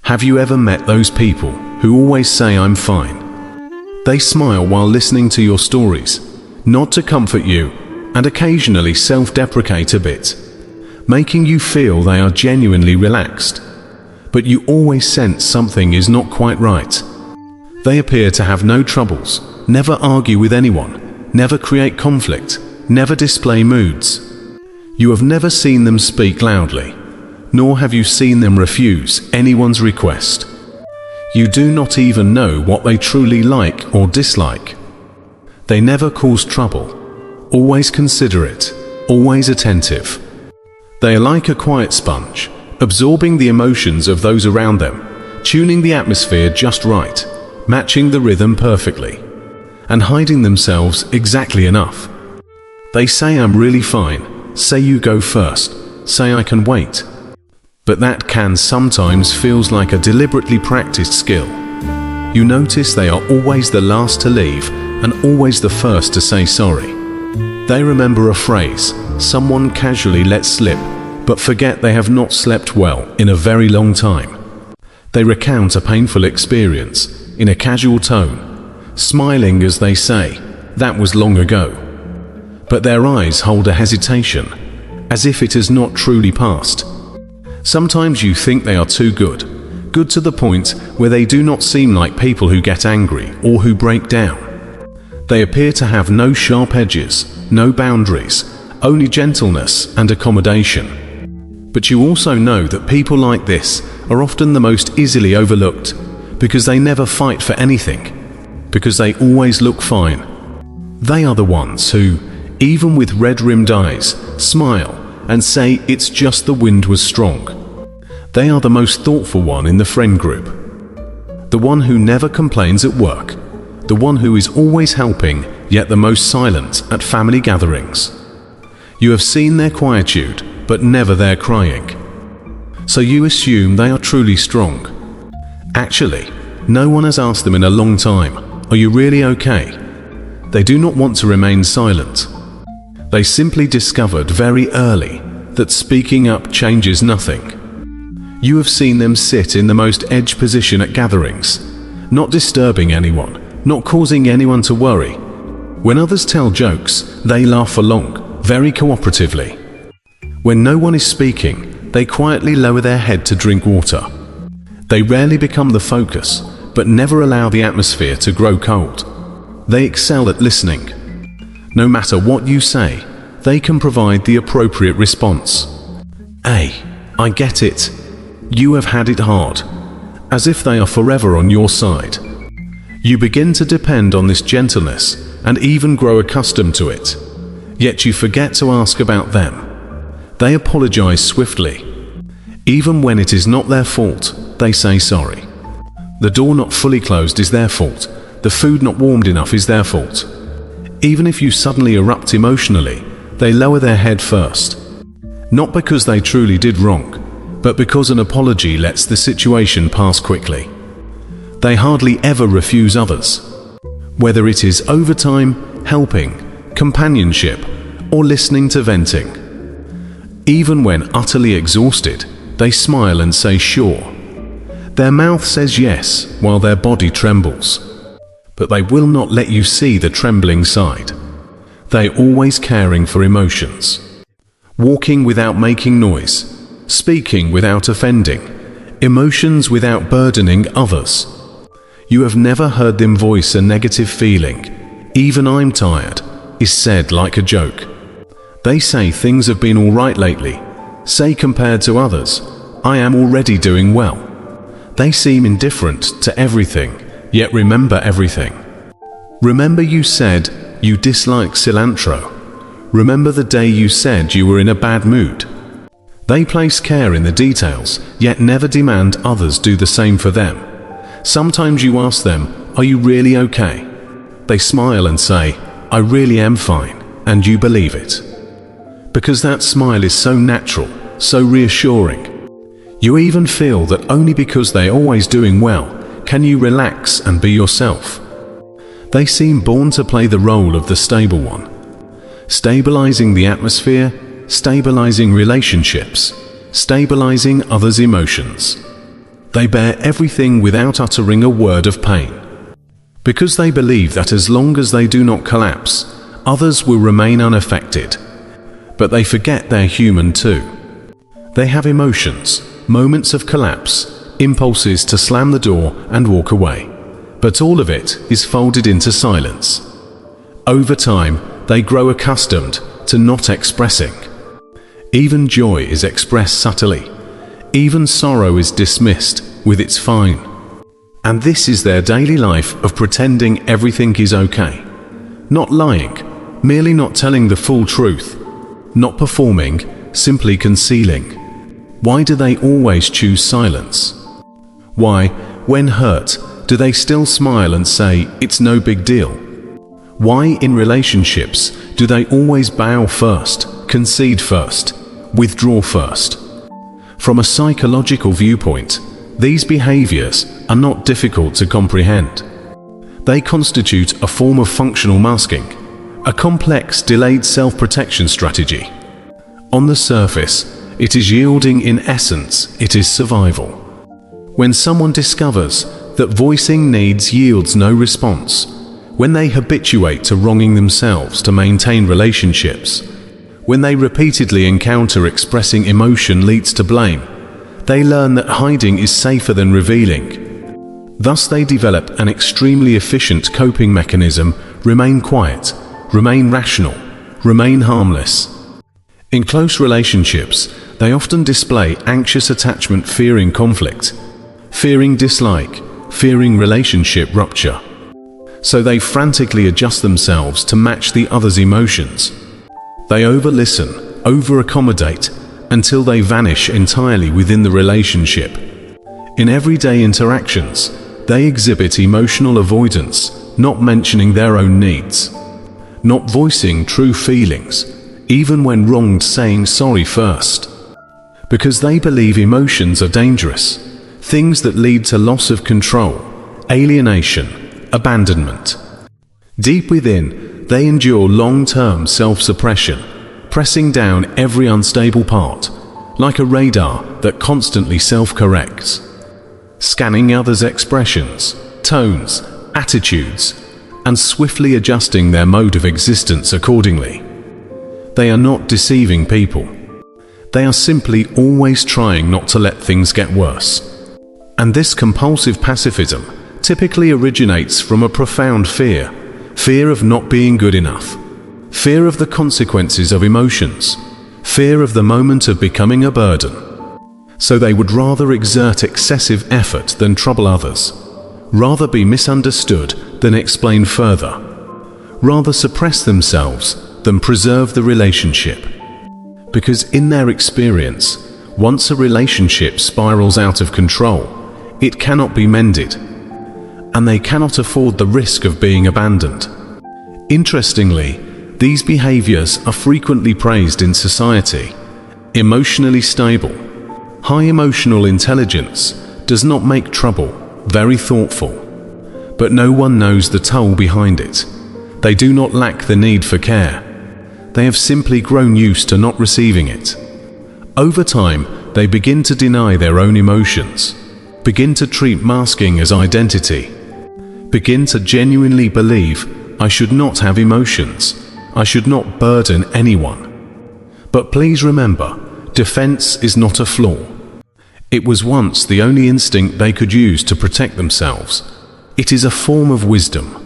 Have you ever met those people who always say I'm fine? They smile while listening to your stories, nod to comfort you, and occasionally self-deprecate a bit, making you feel they are genuinely relaxed. But you always sense something is not quite right. They appear to have no troubles, never argue with anyone, never create conflict, never display moods. You have never seen them speak loudly, nor have you seen them refuse anyone's request. You do not even know what they truly like or dislike. They never cause trouble, always considerate, always attentive. They are like a quiet sponge, absorbing the emotions of those around them, tuning the atmosphere just right, matching the rhythm perfectly, and hiding themselves exactly enough. They say I'm really fine, say you go first, say I can wait. But that can sometimes feels like a deliberately practiced skill. You notice they are always the last to leave and always the first to say sorry. They remember a phrase someone casually lets slip, but forget they have not slept well in a very long time. They recount a painful experience in a casual tone, smiling as they say, "That was long ago." But their eyes hold a hesitation, as if it has not truly passed. Sometimes you think they are too good to the point where they do not seem like people who get angry or who break down. They appear to have no sharp edges, no boundaries, only gentleness and accommodation. But you also know that people like this are often the most easily overlooked, because they never fight for anything, because they always look fine. They are the ones who, even with red-rimmed eyes, smile and say it's just the wind was strong. They are the most thoughtful one in the friend group. The one who never complains at work. The one who is always helping, yet the most silent at family gatherings. You have seen their quietude, but never their crying. So you assume they are truly strong. Actually, no one has asked them in a long time, "Are you really okay?" They do not want to remain silent. They simply discovered very early that speaking up changes nothing. You have seen them sit in the most edge position at gatherings, not disturbing anyone, not causing anyone to worry. When others tell jokes, they laugh along, very cooperatively. When no one is speaking, they quietly lower their head to drink water. They rarely become the focus, but never allow the atmosphere to grow cold. They excel at listening. No matter what you say, they can provide the appropriate response. I get it. You have had it hard. As if they are forever on your side. You begin to depend on this gentleness and even grow accustomed to it. Yet you forget to ask about them. They apologize swiftly. Even when it is not their fault, they say sorry. The door not fully closed is their fault. The food not warmed enough is their fault. Even if you suddenly erupt emotionally, they lower their head first. Not because they truly did wrong, but because an apology lets the situation pass quickly. They hardly ever refuse others. Whether it is overtime, helping, companionship, or listening to venting. Even when utterly exhausted, they smile and say sure. Their mouth says yes, while their body trembles. But they will not let you see the trembling side. They are always caring for emotions. Walking without making noise, speaking without offending, emotions without burdening others. You have never heard them voice a negative feeling. Even "I'm tired" is said like a joke. They say things have been all right lately. Say compared to others, "I am already doing well." They seem indifferent to everything, yet remember everything. Remember you said you dislike cilantro. Remember the day you said you were in a bad mood. They place care in the details, yet never demand others do the same for them. Sometimes you ask them, "Are you really okay?" They smile and say, "I really am fine," and you believe it. Because that smile is so natural, so reassuring. You even feel that only because they are always doing well, can you relax and be yourself. They seem born to play the role of the stable one. Stabilizing the atmosphere, stabilizing relationships, stabilizing others' emotions. They bear everything without uttering a word of pain. Because they believe that as long as they do not collapse, others will remain unaffected. But they forget they're human too. They have emotions, moments of collapse, impulses to slam the door and walk away. But all of it is folded into silence. Over time, they grow accustomed to not expressing. Even joy is expressed subtly. Even sorrow is dismissed with "it's fine." And this is their daily life of pretending everything is okay. Not lying, merely not telling the full truth. Not performing, simply concealing. Why do they always choose silence? Why, when hurt, do they still smile and say, "It's no big deal"? Why, in relationships, do they always bow first, concede first, withdraw first? From a psychological viewpoint, these behaviors are not difficult to comprehend. They constitute a form of functional masking, a complex, delayed self-protection strategy. On the surface, it is yielding; in essence, it is survival. When someone discovers that voicing needs yields no response, when they habituate to wronging themselves to maintain relationships, when they repeatedly encounter expressing emotion leads to blame, they learn that hiding is safer than revealing. Thus they develop an extremely efficient coping mechanism: remain quiet, remain rational, remain harmless. In close relationships, they often display anxious attachment, fearing conflict, fearing dislike, fearing relationship rupture. So they frantically adjust themselves to match the other's emotions. They over-listen, over-accommodate, until they vanish entirely within the relationship. In everyday interactions, they exhibit emotional avoidance, not mentioning their own needs, not voicing true feelings, even when wronged, saying sorry first. Because they believe emotions are dangerous, things that lead to loss of control, alienation, abandonment. Deep within, they endure long-term self-suppression, pressing down every unstable part, like a radar that constantly self-corrects, scanning others' expressions, tones, attitudes, and swiftly adjusting their mode of existence accordingly. They are not deceiving people. They are simply always trying not to let things get worse. And this compulsive pacifism typically originates from a profound fear of not being good enough, fear of the consequences of emotions, fear of the moment of becoming a burden. So they would rather exert excessive effort than trouble others, rather be misunderstood than explain further, rather suppress themselves than preserve the relationship. Because in their experience, once a relationship spirals out of control, it cannot be mended, and they cannot afford the risk of being abandoned. Interestingly, these behaviors are frequently praised in society. Emotionally stable, high emotional intelligence does not make trouble, very thoughtful. But no one knows the toll behind it. They do not lack the need for care. They have simply grown used to not receiving it. Over time, they begin to deny their own emotions, begin to treat masking as identity, begin to genuinely believe, "I should not have emotions, I should not burden anyone." But please remember, defense is not a flaw. It was once the only instinct they could use to protect themselves. It is a form of wisdom.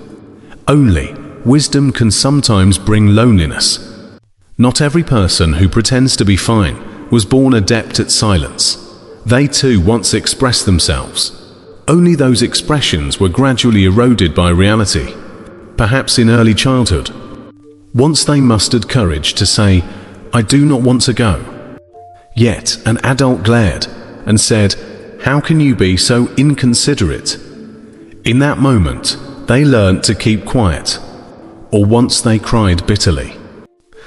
Only wisdom can sometimes bring loneliness. Not every person who pretends to be fine was born adept at silence. They too once expressed themselves. Only those expressions were gradually eroded by reality, perhaps in early childhood. Once they mustered courage to say, "I do not want to go." Yet an adult glared and said, "How can you be so inconsiderate?" In that moment, they learned to keep quiet. Or once they cried bitterly.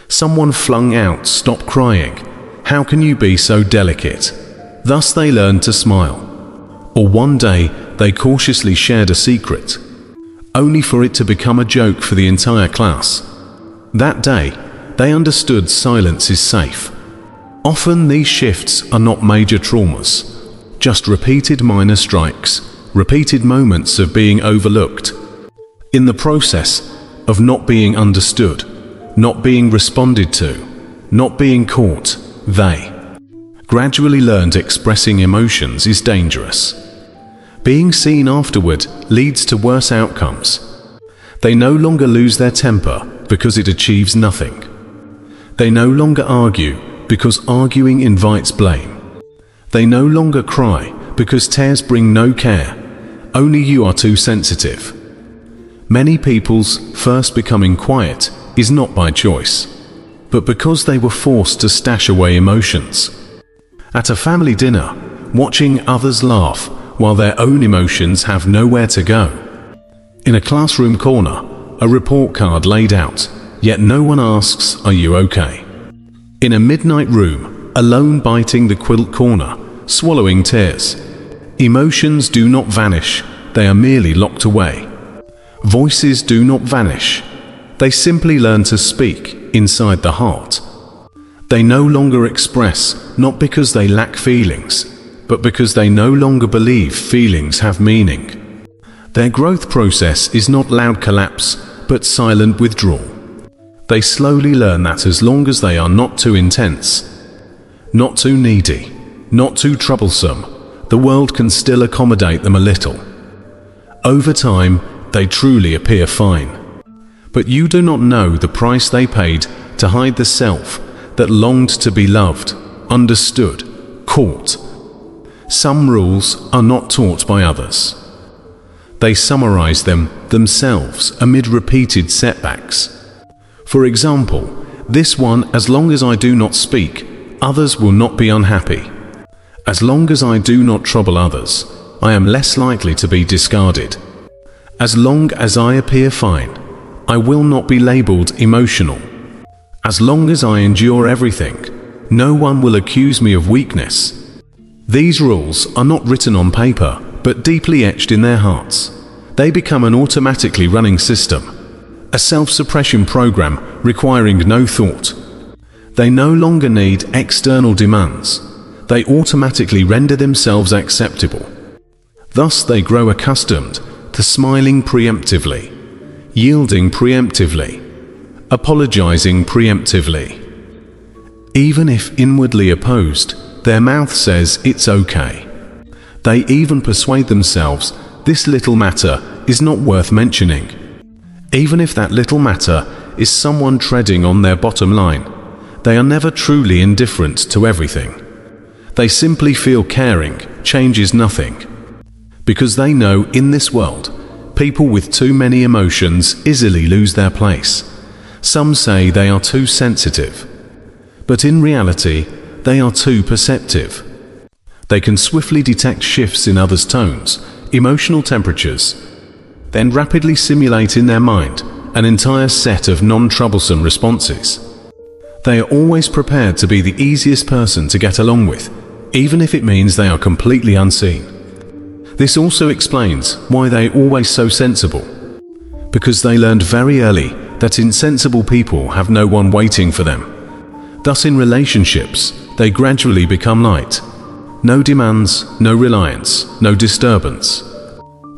Someone flung out, "Stop crying. How can you be so delicate?" Thus they learned to smile. Or one day they cautiously shared a secret, only for it to become a joke for the entire class. That day, they understood silence is safe. Often these shifts are not major traumas, just repeated minor strikes, repeated moments of being overlooked. In the process of not being understood, not being responded to, not being caught, they gradually learned expressing emotions is dangerous. Being seen afterward leads to worse outcomes. They no longer lose their temper because it achieves nothing. They no longer argue because arguing invites blame. They no longer cry because tears bring no care. Only you are too sensitive. Many people's first becoming quiet is not by choice, but because they were forced to stash away emotions. At a family dinner, watching others laugh while their own emotions have nowhere to go. In a classroom corner, a report card laid out, yet no one asks, "Are you okay?" In a midnight room, alone biting the quilt corner, swallowing tears. Emotions do not vanish, they are merely locked away. Voices do not vanish, they simply learn to speak inside the heart. They no longer express, not because they lack feelings, but because they no longer believe feelings have meaning. Their growth process is not loud collapse, but silent withdrawal. They slowly learn that as long as they are not too intense, not too needy, not too troublesome, the world can still accommodate them a little. Over time, they truly appear fine. But you do not know the price they paid to hide the self that longed to be loved, understood, caught. Some rules are not taught by others. They summarize them themselves amid repeated setbacks. For example, this one: as long as I do not speak, others will not be unhappy. As long as I do not trouble others, I am less likely to be discarded. As long as I appear fine, I will not be labeled emotional. As long as I endure everything, no one will accuse me of weakness. These rules are not written on paper, but deeply etched in their hearts. They become an automatically running system, a self-suppression program requiring no thought. They no longer need external demands. They automatically render themselves acceptable. Thus they grow accustomed to smiling preemptively, yielding preemptively, apologizing preemptively. Even if inwardly opposed, their mouth says it's okay. They even persuade themselves this little matter is not worth mentioning. Even if that little matter is someone treading on their bottom line, they are never truly indifferent to everything. They simply feel caring changes nothing. Because they know in this world, people with too many emotions easily lose their place. Some say they are too sensitive, but in reality, they are too perceptive. They can swiftly detect shifts in others' tones, emotional temperatures, then rapidly simulate in their mind an entire set of non-troublesome responses. They are always prepared to be the easiest person to get along with, even if it means they are completely unseen. This also explains why they are always so sensible, because they learned very early that insensible people have no one waiting for them. Thus in relationships, they gradually become light. No demands, no reliance, no disturbance.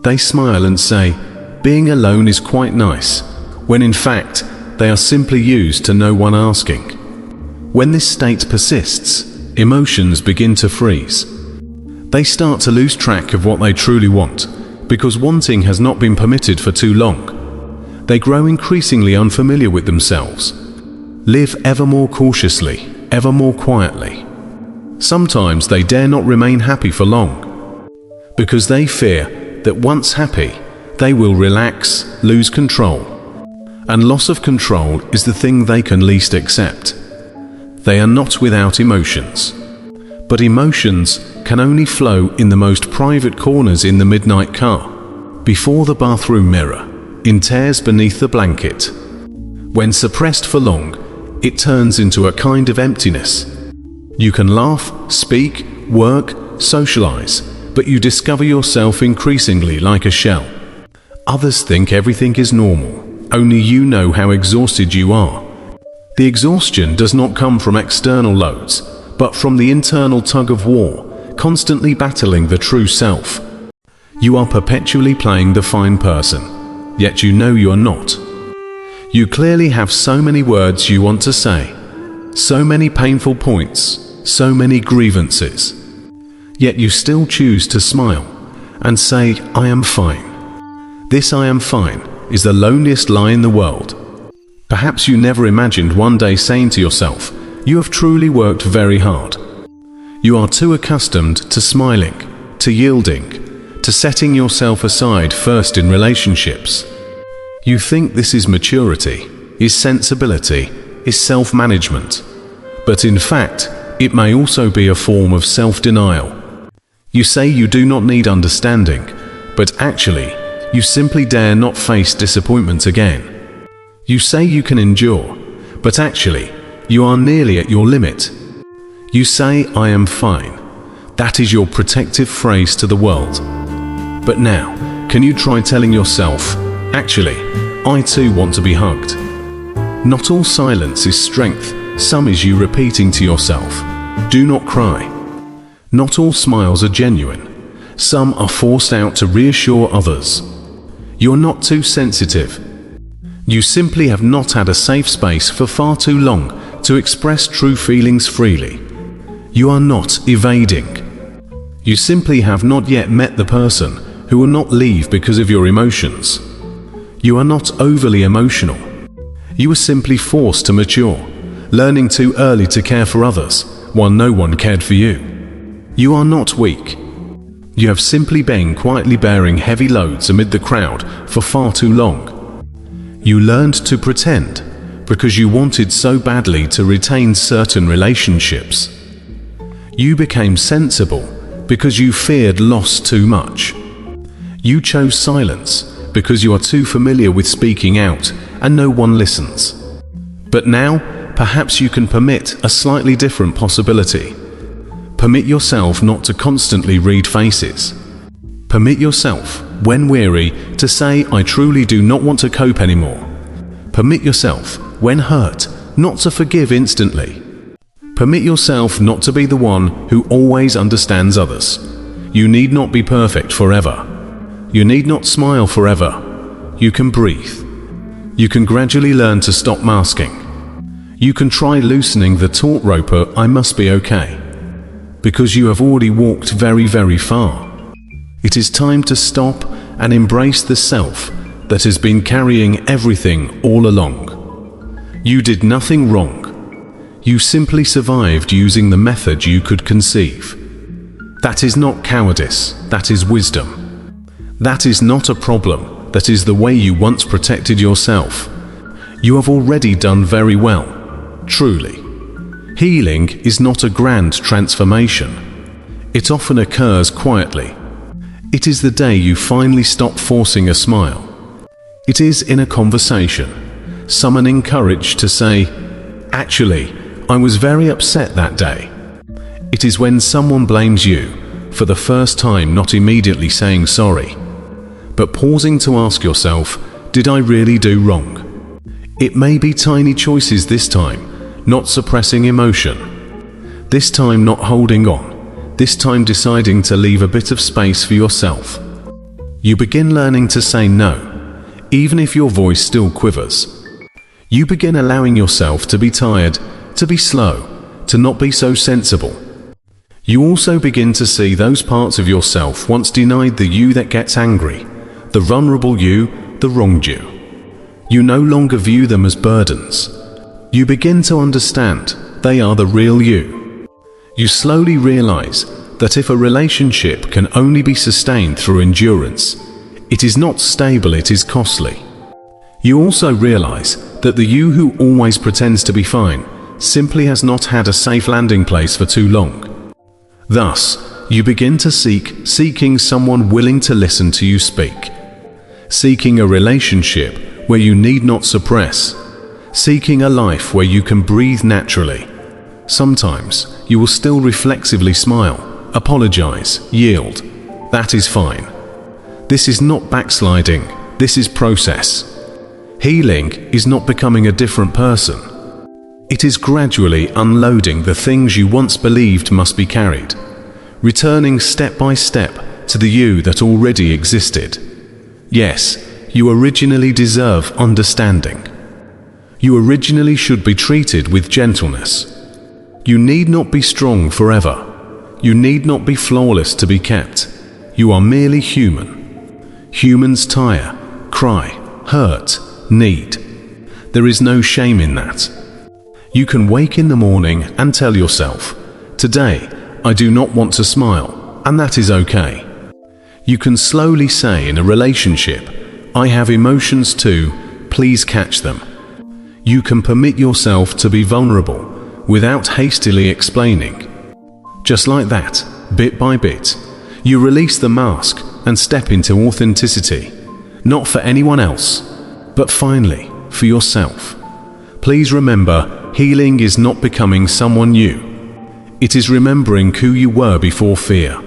They smile and say, being alone is quite nice, when in fact, they are simply used to no one asking. When this state persists, emotions begin to freeze. They start to lose track of what they truly want, because wanting has not been permitted for too long. They grow increasingly unfamiliar with themselves, live ever more cautiously, ever more quietly. Sometimes they dare not remain happy for long, because they fear that once happy, they will relax, lose control. And loss of control is the thing they can least accept. They are not without emotions, but emotions can only flow in the most private corners in the midnight car, before the bathroom mirror, in tears beneath the blanket. When suppressed for long, it turns into a kind of emptiness. You can laugh, speak, work, socialize, but you discover yourself increasingly like a shell. Others think everything is normal, only you know how exhausted you are. The exhaustion does not come from external loads, but from the internal tug of war, constantly battling the true self. You are perpetually playing the fine person, yet you know you're not. You clearly have so many words you want to say, so many painful points, so many grievances. Yet you still choose to smile and say, I am fine. This I am fine is the loneliest lie in the world. Perhaps you never imagined one day saying to yourself, you have truly worked very hard. You are too accustomed to smiling, to yielding, to setting yourself aside first in relationships. You think this is maturity, is sensibility, is self-management. But in fact, it may also be a form of self-denial. You say you do not need understanding, but actually, you simply dare not face disappointment again. You say you can endure, but actually, you are nearly at your limit. You say, I am fine. That is your protective phrase to the world. But now, can you try telling yourself, actually, I too want to be hugged? Not all silence is strength, some is you repeating to yourself, do not cry. Not all smiles are genuine, some are forced out to reassure others. You're not too sensitive. You simply have not had a safe space for far too long to express true feelings freely. You are not evading. You simply have not yet met the person who will not leave because of your emotions. You are not overly emotional. You were simply forced to mature, learning too early to care for others while no one cared for you. You are not weak. You have simply been quietly bearing heavy loads amid the crowd for far too long. You learned to pretend because you wanted so badly to retain certain relationships. You became sensible because you feared loss too much. You chose silence because you are too familiar with speaking out and no one listens. But now, perhaps you can permit a slightly different possibility. Permit yourself not to constantly read faces. Permit yourself, when weary, to say, I truly do not want to cope anymore. Permit yourself, when hurt, not to forgive instantly. Permit yourself not to be the one who always understands others. You need not be perfect forever. You need not smile forever. You can breathe. You can gradually learn to stop masking. You can try loosening the taut rope of I must be okay. Because you have already walked very, very far. It is time to stop and embrace the self that has been carrying everything all along. You did nothing wrong. You simply survived using the method you could conceive. That is not cowardice, that is wisdom. That is not a problem, that is the way you once protected yourself. You have already done very well, truly. Healing is not a grand transformation. It often occurs quietly. It is the day you finally stop forcing a smile. It is in a conversation, summoning courage to say, actually, I was very upset that day. It is when someone blames you, for the first time not immediately saying sorry, but pausing to ask yourself, did I really do wrong? It may be tiny choices this time, not suppressing emotion. This time not holding on, this time deciding to leave a bit of space for yourself. You begin learning to say no, even if your voice still quivers. You begin allowing yourself to be tired, to be slow, to not be so sensible. You also begin to see those parts of yourself once denied, the you that gets angry, the vulnerable you, the wronged you. You no longer view them as burdens. You begin to understand they are the real you. You slowly realize that if a relationship can only be sustained through endurance, it is not stable, it is costly. You also realize that the you who always pretends to be fine simply has not had a safe landing place for too long. Thus, you begin to seeking someone willing to listen to you speak. Seeking a relationship where you need not suppress. Seeking a life where you can breathe naturally. Sometimes, you will still reflexively smile, apologize, yield. That is fine. This is not backsliding, this is process. Healing is not becoming a different person. It is gradually unloading the things you once believed must be carried. returning step by step to the you that already existed. Yes, you originally deserve understanding. You originally should be treated with gentleness. You need not be strong forever. You need not be flawless to be kept. You are merely human. Humans tire, cry, hurt, need. There is no shame in that. You can wake in the morning and tell yourself, "Today, I do not want to smile," and that is okay. You can slowly say in a relationship, "I have emotions too, please catch them." You can permit yourself to be vulnerable without hastily explaining. Just like that, bit by bit, you release the mask and step into authenticity, not for anyone else, but finally, for yourself. Please remember, healing is not becoming someone new. It is remembering who you were before fear.